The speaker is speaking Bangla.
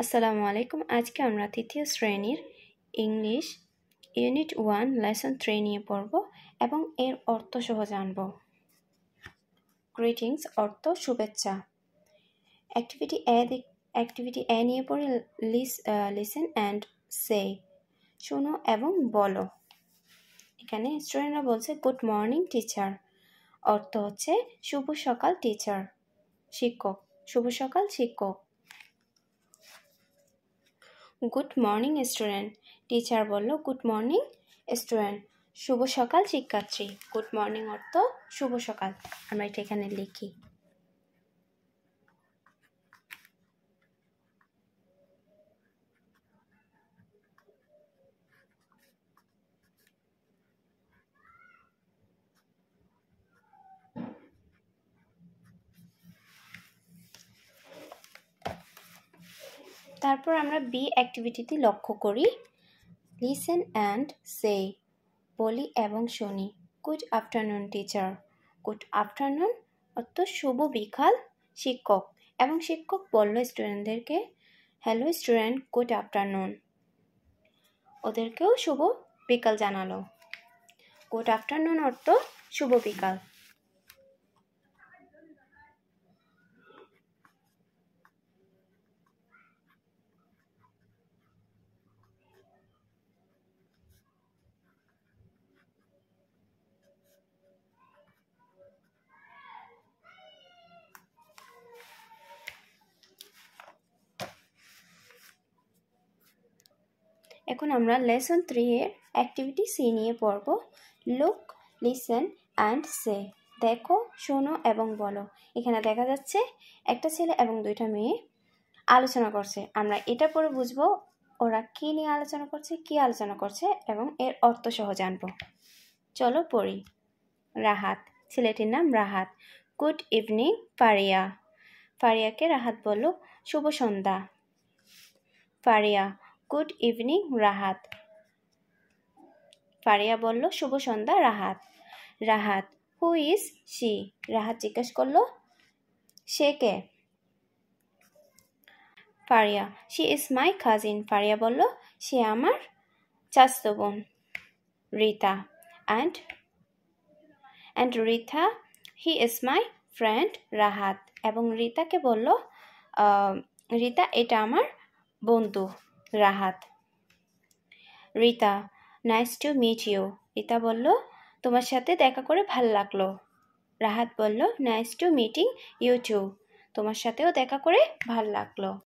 আসসালামু আলাইকুম। আজকে আমরা তৃতীয় শ্রেণীর ইংলিশ ইউনিট 1 লেসন 3 নিয়ে পড়ব এবং এর অর্থ সহ জানব। গ্রিটিংস অর্থ শুভেচ্ছা। অ্যাক্টিভিটি এ নিয়ে পড়ে লিসেন অ্যান্ড সে, শোনো এবং বলো। এখানে স্টুডেন্টরা বলছে গুড মর্নিং টিচার, অর্থ হচ্ছে শুভ সকাল টিচার, শিক্ষক, শুভ সকাল শিক্ষক। গুড মর্নিং স্টুডেন্ট, টিচার বলল গুড মর্নিং স্টুডেন্ট, শুভ সকাল শিক্ষার্থী। গুড মর্নিং অর্থ শুভ সকাল, আমরা এটা এখানে লিখি। তারপর আমরা বি অ্যাক্টিভিটিতে লক্ষ্য করি। লিসেন অ্যান্ড সে, বলি এবং শুনি। Good afternoon teacher, good afternoon অর্থ শুভ বিকাল শিক্ষক, এবং শিক্ষক বলল স্টুডেন্টদেরকে হ্যালো স্টুডেন্ট গুড আফটারনুন, ওদেরকেও শুভ বিকাল জানালো। গুড আফটারনুন অর্থ শুভ বিকাল। এখন আমরা লেসন 3 এর অ্যাক্টিভিটি সি নিয়ে পড়ব। লুক, লিসেন অ্যান্ড সে, দেখো, শোনো এবং বলো। এখানে দেখা যাচ্ছে একটা ছেলে এবং দুইটা মেয়ে আলোচনা করছে। আমরা এটা পরে বুঝবো ওরা কি নিয়ে আলোচনা করছে, কি আলোচনা করছে এবং এর অর্থ সহ জানবো। চলো পড়ি। রাহাত, ছেলেটির নাম রাহাত। গুড ইভিনিং ফারিয়া, ফারিয়াকে রাহাত বলল শুভ সন্ধ্যা। ফারিয়া, গুড ইভিনিং রাহাত, ফারিয়া বলল শুভ সন্ধ্যা Rahat. Rahat, who is she, Rahat জিজ্ঞেস করলো সে কে। Faria, she is my cousin, Faria বলল সে আমার চাচাতো বোন। Rita, and Rita, he is my friend Rahat, এবং রিতাকে বলল রিতা এটা আমার বন্ধু Rahat. Rita, nice to meet you, Rita বলল তোমার সাথে দেখা করে ভাল লাগলো। রাহাত বলল nice to meeting you too, তোমার সাথেও দেখা করে ভাল লাগলো।